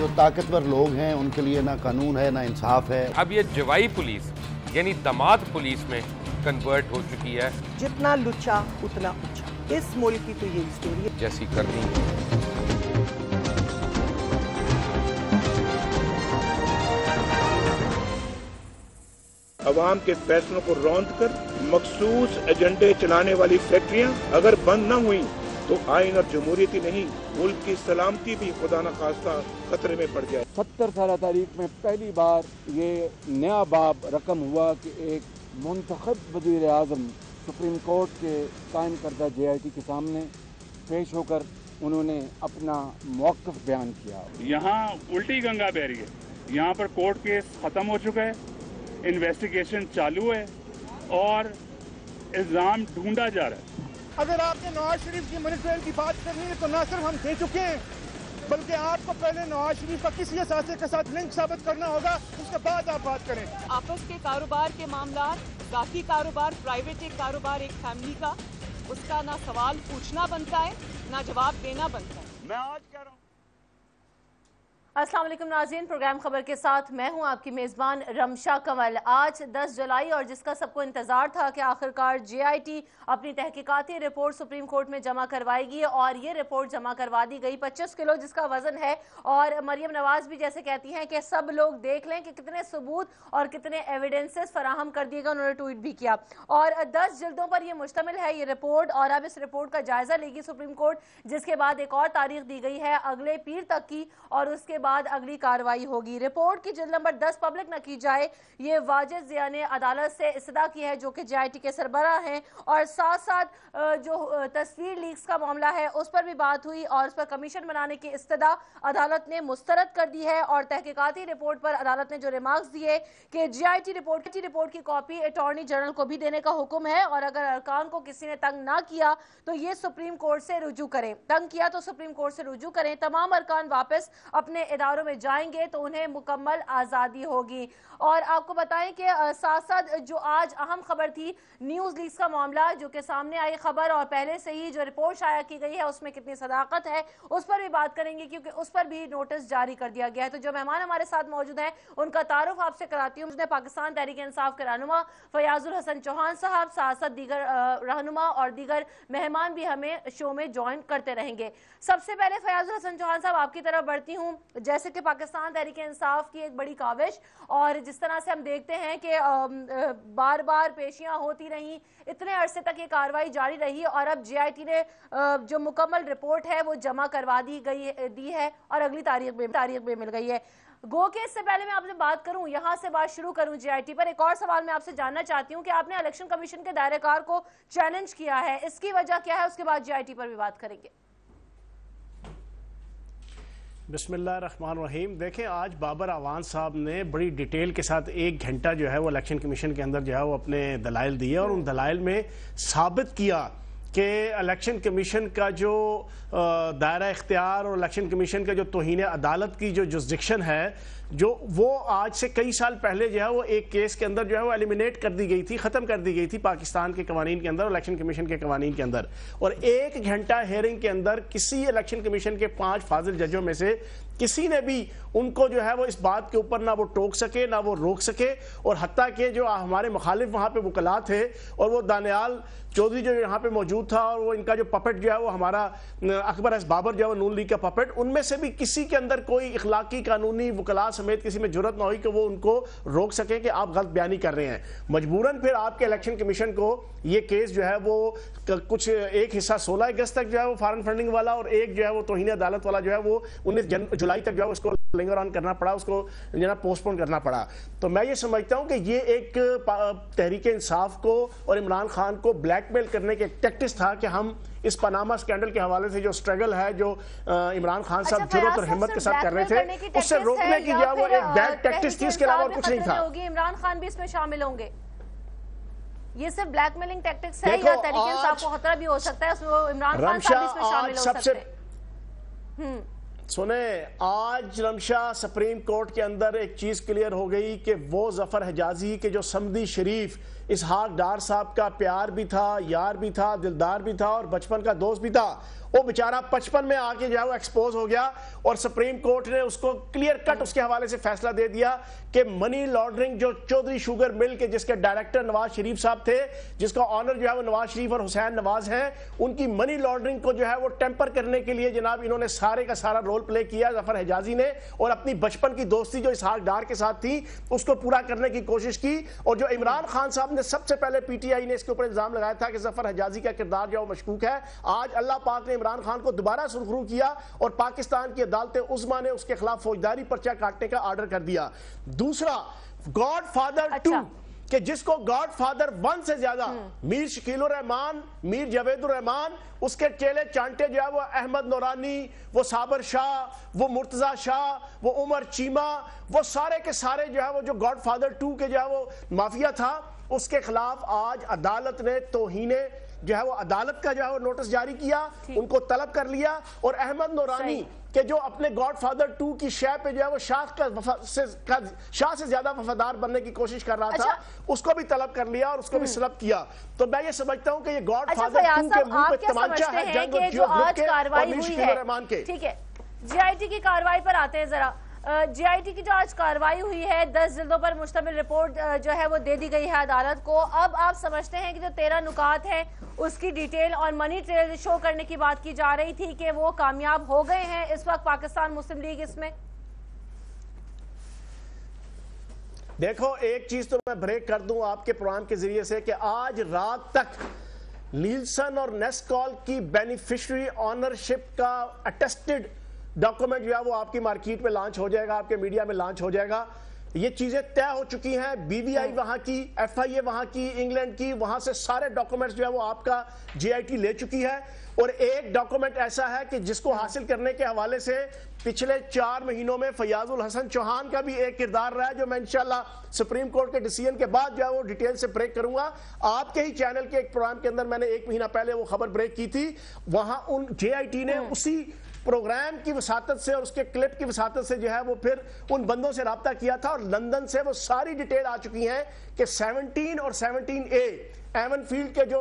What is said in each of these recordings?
जो ताकतवर लोग हैं उनके लिए ना कानून है ना इंसाफ है। अब ये जवाई पुलिस यानी दामाद पुलिस में कन्वर्ट हो चुकी है। जितना लुच्चा उतना ऊंचा, इस मुल्क की तो यही स्टोरी है जैसी करनी है। अवाम के फैसलों को रौंद कर मखसूस एजेंडे चलाने वाली फैक्ट्रियां अगर बंद न हुई तो आइन और जमहूरियत ही नहीं, मुल्क की सलामती भी खुदा न खास्ता खतरे में पड़ जाए। 70 साल तारीख में पहली बार ये नया बाब रकम हुआ कि एक मुंतखब वज़ीर आज़म सुप्रीम कोर्ट के कायम करदा JIT के सामने पेश होकर उन्होंने अपना मौक़िफ़ बयान किया। यहाँ उल्टी गंगा बह रही है, यहाँ पर कोर्ट केस ख़त्म हो चुका है, इन्वेस्टिगेशन चालू है और इल्ज़ाम ढूंढा जा रहा है। अगर आपने नवाज शरीफ की मनी ट्रेल की बात करनी है तो ना सिर्फ हम दे चुके हैं, बल्कि आपको पहले नवाज शरीफ का किसी असासे के साथ लिंक साबित करना होगा, उसके बाद आप बात करें। आपस के कारोबार के मामला, बाकी कारोबार, प्राइवेट एक कारोबार एक फैमिली का, उसका ना सवाल पूछना बनता है ना जवाब देना बनता है। मैं आज कह रहा हूँ। अस्सलाम वालेकुम नाज़रीन, प्रोग्राम खबर के साथ मैं हूं आपकी मेज़बान रमशा कंवल। आज 10 जुलाई और जिसका सबको इंतज़ार था कि आखिरकार JIT अपनी तहकीकाती रिपोर्ट सुप्रीम कोर्ट में जमा करवाएगी और ये रिपोर्ट जमा करवा दी गई। 25 किलो जिसका वजन है और मरियम नवाज भी जैसे कहती हैं कि सब लोग देख लें कि कितने सबूत और कितने एविडेंसेस फराहम कर दिए गए। उन्होंने ट्वीट भी किया और 10 जिल्दों पर यह मुश्तमिल है ये रिपोर्ट और अब इस रिपोर्ट का जायजा लेगी सुप्रीम कोर्ट, जिसके बाद एक और तारीख दी गई है अगले पीर तक की और उसके बाद अगली कार्रवाई होगी। रिपोर्ट की जिल्द नंबर 10 पब्लिक न की जाए, ये वाजिद ज़िया ने अदालत से इस्तदा की है जो कि JIT के सरबराह हैं और साथ साथ जो तस्वीर लीक्स का मामला है उस पर भी बात हुई और उस पर कमीशन बनाने की इस्तदा अदालत ने मुस्तरद कर दी है और तहकीकाती रिपोर्ट पर अदालत ने जो रिमार्क्स दिए कि JIT रिपोर्ट की कॉपी अटॉर्नी जनरल को भी देने का हुक्म है और अगर अरकान को किसी ने तंग ना किया तो ये सुप्रीम कोर्ट से रुजू करें, तंग किया तो सुप्रीम कोर्ट से रुजू करें। तमाम अरकान वापस अपने इदारों में जाएंगे तो उन्हें मुकम्मल आज़ादी होगी। और आपको बताएं कि साथ साथ जो आज अहम खबर थी न्यूज़ लीक्स का मामला, जो कि सामने आई खबर और पहले से ही जो रिपोर्ट शाया की गई है उसमें कितनी सदाकत है उस पर भी बात करेंगे क्योंकि उस पर भी नोटिस जारी कर दिया गया है। तो जो मेहमान हमारे साथ मौजूद हैं उनका तारुफ आपसे कराती हूँ। पाकिस्तान तहरीक इंसाफ के रहनुमा फयाजुल हसन चौहान साहब, साथ साथ दीगर रहनुमा और दीगर मेहमान भी हमें शो में ज्वाइन करते रहेंगे। सबसे पहले फयाजुल हसन चौहान साहब आपकी तरफ बढ़ती हूँ। जैसे कि पाकिस्तान तहरीक इंसाफ की एक बड़ी काविश और जिस तरह से हम देखते हैं कि बार बार पेशियां होती रहीं, इतने अरसे तक ये कार्रवाई जारी रही और अब JIT ने जो मुकम्मल रिपोर्ट है वो जमा करवा दी है और अगली तारीख में मिल गई है। गो के इससे पहले मैं आपसे बात करूं, यहां से बात शुरू करूं JIT पर, एक और सवाल मैं आपसे जानना चाहती हूं कि आपने इलेक्शन कमीशन के दायरेकार को चैलेंज किया है, इसकी वजह क्या है? उसके बाद JIT पर भी बात करेंगे। बिस्मिल्लाहिर्रहमानिर्रहीम। देखें, आज बाबर अवान साहब ने बड़ी डिटेल के साथ 1 घंटा जो है वो इलेक्शन कमीशन के अंदर जो है वो अपने दलाइल दिए और उन दलाइल में साबित किया कि इलेक्शन कमीशन का जो दायरा इख्तियार और इलेक्शन कमीशन का जो तौहीन अदालत की जो जुरिस्डिक्शन है जो वो आज से कई साल पहले जो है वो एक केस के अंदर जो है वो एलिमिनेट कर दी गई थी, ख़त्म कर दी गई थी पाकिस्तान के कवानीन के अंदर, इलेक्शन कमीशन के कवानीन के अंदर। और 1 घंटा हेयरिंग के अंदर किसी इलेक्शन कमीशन के 5 फाजिल जजों में से किसी ने भी उनको जो है वो इस बात के ऊपर ना वो टोक सके ना वो रोक सके और हत्ता कि जो हमारे मुखालिफ वहाँ पे वकला थे और वो दानियाल चौधरी जो यहाँ पे मौजूद था और वो इनका जो पपेट जो है वो हमारा अकबर एस बाबर जो है वो नून लीग का पपेट, उनमें से भी किसी के अंदर कोई इखलाकी कानूनी वकला समेत किसी में जुर्रत ना हुई कि वो उनको रोक सके कि आप गलत बयानी कर रहे हैं। मजबूरन फिर आपके इलेक्शन कमीशन को ये केस जो है वो कुछ एक हिस्सा 16 अगस्त तक जो है वो फॉरेन फंडिंग वाला और एक जो है वो तौहीन अदालत वाला जो है वो 19 जुलाई तक जो है उसको लिंगर ऑन करना पड़ा, उसको जो है पोस्टपोन करना पड़ा। तो मैं ये समझता हूँ कि ये एक तहरीक इंसाफ को और इमरान खान को ब्लैकमेल करने के टैक्टिक्स था कि हम इस पनामा स्कैंडल के हवाले से जो स्ट्रगल है जो इमरान खान साहब जुर्रत और हिम्मत के साथ कर रहे थे उससे रोकने की जो वो एक बैड टैक्टिक्स थी, इसके अलावा कुछ नहीं था। इमरान खान भी इसमें शामिल होंगे? ये सिर्फ ब्लैकमेलिंग टैक्टिक्स है या तहरीक इंसाफ को खतरा भी हो सकता है उसमें इमरान खान साहब इसमें शामिल हो सकते हैं? सुने, आज रमशा सुप्रीम कोर्ट के अंदर एक चीज क्लियर हो गई कि वो जफर हिजाजी के जो समदी शरीफ इसहाक डार साहब का प्यार भी था, यार भी था, दिलदार भी था और बचपन का दोस्त भी था। वो बेचारा 55 में आके जो है वो एक्सपोज हो गया और सुप्रीम कोर्ट ने उसको क्लियर कट उसके हवाले से फैसला दे दिया कि मनी लॉन्ड्रिंग जो चौधरी शुगर मिल के जिसके डायरेक्टर नवाज शरीफ साहब थे, जिसका ऑनर जो है वो नवाज शरीफ और हुसैन नवाज हैं, उनकी मनी लॉन्ड्रिंग को जो है वो टेम्पर करने के लिए जनाब इन्होंने सारे का सारा रोल प्ले किया जफर हिजाजी ने, और अपनी बचपन की दोस्ती जो इसहाक डार के साथ थी उसको पूरा करने की कोशिश की। और जो इमरान खान साहब ने सबसे पहले पीटीआई ने इसके ऊपर इल्जाम लगाया था कि जफर हिजाजी का किरदार जो मशकूक है, आज अल्लाह पाक ने इमरान खान को दोबारा सुरखरू किया और पाकिस्तान की अदालत उस्मा ने उसके खिलाफ फौजदारी पर्चा काटने का ऑर्डर कर दिया। दूसरा, गॉडफादर 2 कि जिसको गॉडफादर 1 से ज्यादा मीर शकीलुर रहमान, मीर जावेदुर रहमान, उसके चेले चांटे जो है वो अहमद नूरानी, वो साबर शाह, वो मुर्तजा शाह, वो उमर चीमा, वो सारे के सारे जो है वो जो गॉडफादर 2 के जो है वो माफिया था, उसके खिलाफ आज अदालत ने तौहीने जो है वो अदालत का जो है वो नोटिस जारी किया, उनको तलब कर लिया। और अहमद नूरानी के जो अपने गॉडफादर 2 की शय पे जो है वो शाह से ज्यादा वफादार बनने की कोशिश कर रहा था, उसको भी तलब कर लिया और उसको भी सलब किया। तो मैं ये समझता हूं कि ये गॉडफादर 2 के मुंह पे तमाचा है जंग और जियो ग्रुप के और मीर शकीलुर रहमान के। ठीक है, जीआईटी की कार्रवाई पर आते हैं जरा। जीआईटी की जो आज कार्रवाई हुई है, 10 जिल्दों पर मुश्तमिल रिपोर्ट जो है वो दे दी गई है अदालत को। अब आप समझते हैं कि जो 13 नुकात है उसकी डिटेल और मनी ट्रेल शो करने की बात की जा रही थी कि वो कामयाब हो गए हैं इस वक्त पाकिस्तान मुस्लिम लीग इसमें? देखो, एक चीज तो मैं ब्रेक कर दूं आपके प्रोग्राम के जरिए से कि आज रात तक नीलसन और नेस्कॉल की बेनिफिशियरी ऑनरशिप का अटेस्टेड डॉक्यूमेंट जो है वो आपकी मार्केट में लॉन्च हो जाएगा, आपके मीडिया में लॉन्च हो जाएगा। ये चीजें तय हो चुकी हैं, बीबीआई वहां की, एफआईए वहां की, इंग्लैंड की, वहां से सारे डॉक्यूमेंट्स जो है वो आपका जीआईटी ले चुकी है। और एक डॉक्यूमेंट ऐसा है कि जिसको हासिल करने के हवाले से पिछले 4 महीनों में फयाजुल हसन चौहान का भी एक किरदार रहा है, जो मैं इंशाल्लाह सुप्रीम कोर्ट के डिसीजन के बाद जो है वो डिटेल से ब्रेक करूंगा। आपके ही चैनल के एक प्रोग्राम के अंदर मैंने 1 महीना पहले वो खबर ब्रेक की थी। वहां उन जेआईटी ने उसी प्रोग्राम की वसातत से और उसके क्लिप की वसातत से जो है वो फिर उन बंदों से राब्ता किया था और लंदन से वो सारी डिटेल आ चुकी है कि 17 और 17A एवनफील्ड के जो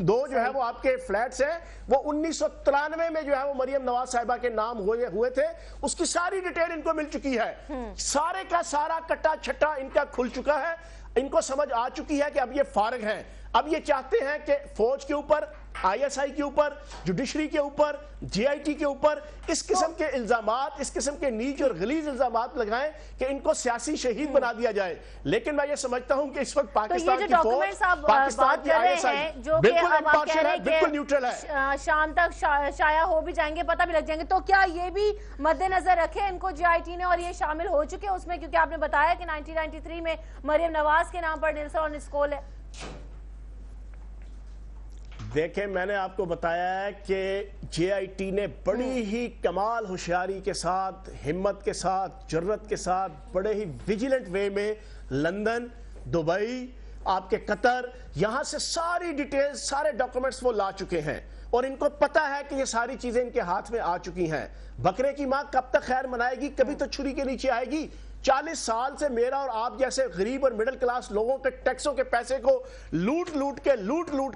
2 जो है वो आपके फ्लैट्स हैं वो 1993 में जो है वो मरियम नवाज साहिबा के नाम हुए थे। उसकी सारी डिटेल इनको मिल चुकी है, सारे का सारा कट्टा छट्टा इनका खुल चुका है। इनको समझ आ चुकी है कि अब ये फारिग हैं, अब ये चाहते हैं कि फौज के ऊपर, आईएसआई के ऊपर, जुडिशरी के ऊपर, जीआईटी के ऊपर इस किस्म के इल्जामात, इस किस्म के नीच और गलीज इल्जामात लगाएं कि इनको सियासी शहीद बना दिया जाए। लेकिन मैं ये समझता हूं कि इस वक्त पाकिस्तान की फौज, पाकिस्तान की आईएसआई बिल्कुल इम्पार्शियल है, बिल्कुल न्यूट्रल है। शाम तक शाया हो भी जाएंगे, पता भी लग जाएंगे। तो क्या ये भी मद्देनजर रखे इनको जीआईटी ने और ये शामिल हो चुके हैं उसमें? क्योंकि आपने बताया कि 1993 में मरियम नवाज के नाम पर नीलसन और निस्कोल है। देखें, मैंने आपको बताया है कि जेआईटी ने बड़ी ही कमाल होशियारी के साथ, हिम्मत के साथ, जुर्रत के साथ, बड़े ही विजिलेंट वे में लंदन, दुबई, आपके कतर, यहां से सारी डिटेल्स, सारे डॉक्यूमेंट्स वो ला चुके हैं और इनको पता है कि ये सारी चीजें इनके हाथ में आ चुकी हैं। बकरे की मां कब तक खैर मनाएगी, कभी तो छुरी के नीचे आएगी। 40 साल से मेरा और आप जैसे गरीब और मिडिल क्लास लोगों के टैक्सों के पैसे को लूट लूट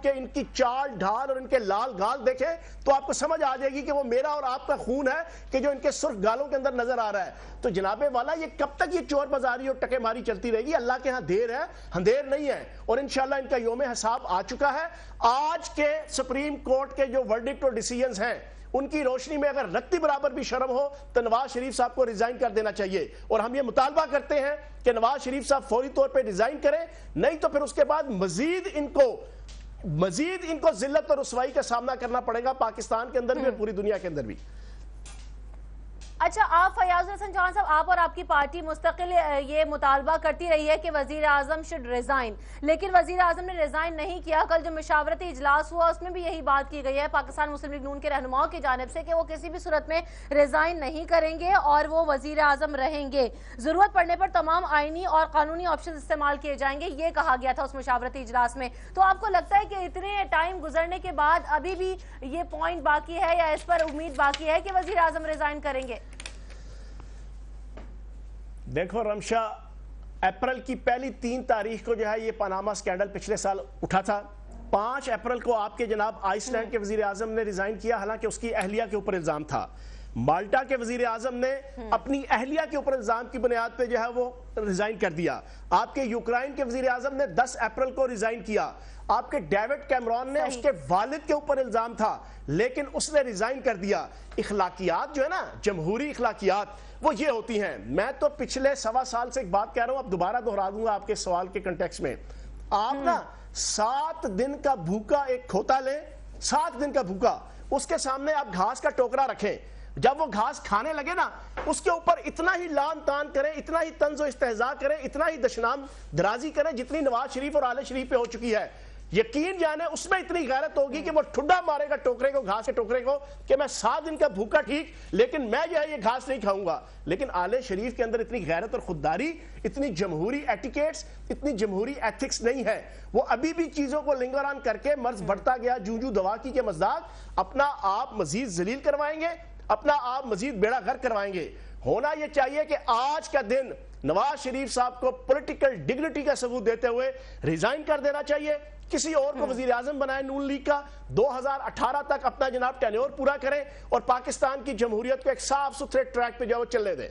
के इनकी चाल ढाल और इनके लाल गाल देखें तो आपको समझ आ जाएगी कि वो मेरा और आपका खून है कि जो इनके सुर्ख गालों के अंदर नजर आ रहा है। तो जनाबे वाला, ये कब तक ये चोर बाजारी और टकेमारी चलती रहेगी? अल्लाह के यहाँ देर है, अंधेर नहीं है और इंशाल्लाह इनका योम हिसाब आ चुका है। आज के सुप्रीम कोर्ट के जो वर्डिक्ट और डिसीजंस हैं उनकी रोशनी में अगर रत्ती बराबर भी शर्म हो तो नवाज शरीफ साहब को रिजाइन कर देना चाहिए। और हम ये मुतालबा करते हैं कि नवाज शरीफ साहब फौरी तौर पे रिजाइन करें, नहीं तो फिर उसके बाद मजीद इनको जिल्लत और रुसवाई का सामना करना पड़ेगा पाकिस्तान के अंदर भी और पूरी दुनिया के अंदर भी। अच्छा, आप फयाजुल हसन चौहान साहब, आप और आपकी पार्टी मुस्तकिल ये मुतालबा करती रही है कि वजीर आजम शुड रिजाइन, लेकिन वजीर आजम ने रिजाइन नहीं किया। कल जो मशावरती इजलास हुआ उसमें भी यही बात की गई है पाकिस्तान मुस्लिम लीग नून के रहनुमाओं की जानिब से कि वो किसी भी सूरत में रिजाइन नहीं करेंगे और वो वजीर आजम रहेंगे। जरूरत पड़ने पर तमाम आईनी और कानूनी ऑप्शन इस्तेमाल किए जाएंगे, ये कहा गया था उस मशावरती इजलास में। तो आपको लगता है कि इतने टाइम गुजरने के बाद अभी भी ये पॉइंट बाकी है या इस पर उम्मीद बाकी है कि वजीर आजम रिजाइन करेंगे? देखो रमशा, अप्रैल की पहली 3 तारीख को जो है ये पनामा स्कैंडल पिछले साल उठा था। 5 अप्रैल को आपके जनाब आइसलैंड के वजीर आजम ने रिजाइन किया, हालांकि उसकी अहलिया के ऊपर इल्जाम था। माल्टा के वजीर आजम ने अपनी अहलिया के ऊपर इल्जाम की बुनियाद पे जो है वो रिजाइन कर दिया। आपके यूक्रेन के वजीर आजम ने 10 अप्रैल को रिजाइन किया। आपके डेविड कैमरॉन ने उसके वालिद के ऊपर इल्जाम था, लेकिन उसने रिजाइन कर दिया। इखलाकियात जो है ना, जमहूरी इखलाकियात, वो ये होती हैं। मैं तो पिछले 1.25 साल से एक बात कह रहा हूं, अब दोबारा दोहरा दूंगा आपके सवाल के कंटेक्स्ट में। आप ना 7 दिन का भूखा एक खोता लें, 7 दिन का भूखा, उसके सामने आप घास का टोकरा रखें, जब वो घास खाने लगे ना, उसके ऊपर इतना ही लान तान करें, इतना ही तंज़ो इस्तेहज़ा करें, इतना ही दशनाम दराजी करें जितनी नवाज शरीफ और आले शरीफ पे हो चुकी है। यकीन जाने उसमें इतनी गैरत होगी कि वो ठुड्डा मारेगा टोकरे को, घास के टोकरे को, कि मैं 7 दिन का भूखा ठीक, लेकिन मैं जो है ये घास नहीं खाऊंगा। लेकिन आले शरीफ के अंदर इतनी गैरत और खुददारी, इतनी जमहूरी एटिकेट्स, इतनी जमहूरी एथिक्स नहीं है। वो अभी भी चीजों को लिंगर ऑन करके मर्ज बढ़ता गया, जूजू दवाकी के मज़दाक अपना आप मजीद जलील करवाएंगे, अपना आप मजीद बेड़ा गर्क करवाएंगे। होना यह चाहिए कि आज का दिन नवाज शरीफ साहब को पॉलिटिकल डिग्निटी का सबूत देते हुए रिजाइन कर देना चाहिए, किसी और को वजीर आजम बनाए नून लीग का, 2018 तक अपना जनाब टेन्योर पूरा करें और पाकिस्तान की जमहूरियत को एक साफ सुथरे ट्रैक पे जो चलने दें।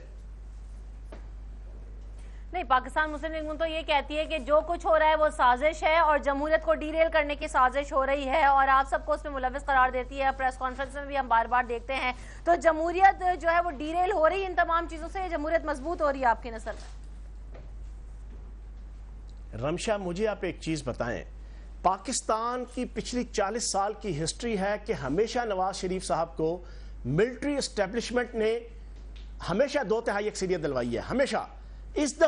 नहीं, पाकिस्तान मुस्लिम लीग तो ये कहती है कि जो कुछ हो रहा है वो साजिश है और जमहूरियत को डीरेल करने की साजिश हो रही है और आप सबको उसमें मुलविस करार देती है। प्रेस कॉन्फ्रेंस में भी हम बार बार देखते हैं। तो जमहूरियत जो है वो डीरेल हो रही है इन तमाम चीजों से, जमहूरियत मजबूत हो रही है आपकी नजर में? रमशा, मुझे आप एक चीज बताएं, पाकिस्तान की पिछली 40 साल की हिस्ट्री है कि हमेशा नवाज शरीफ साहब को मिलिट्री एस्टेब्लिशमेंट ने हमेशा 2/3 अक्सरियत दिलवाई है, हमेशा। इस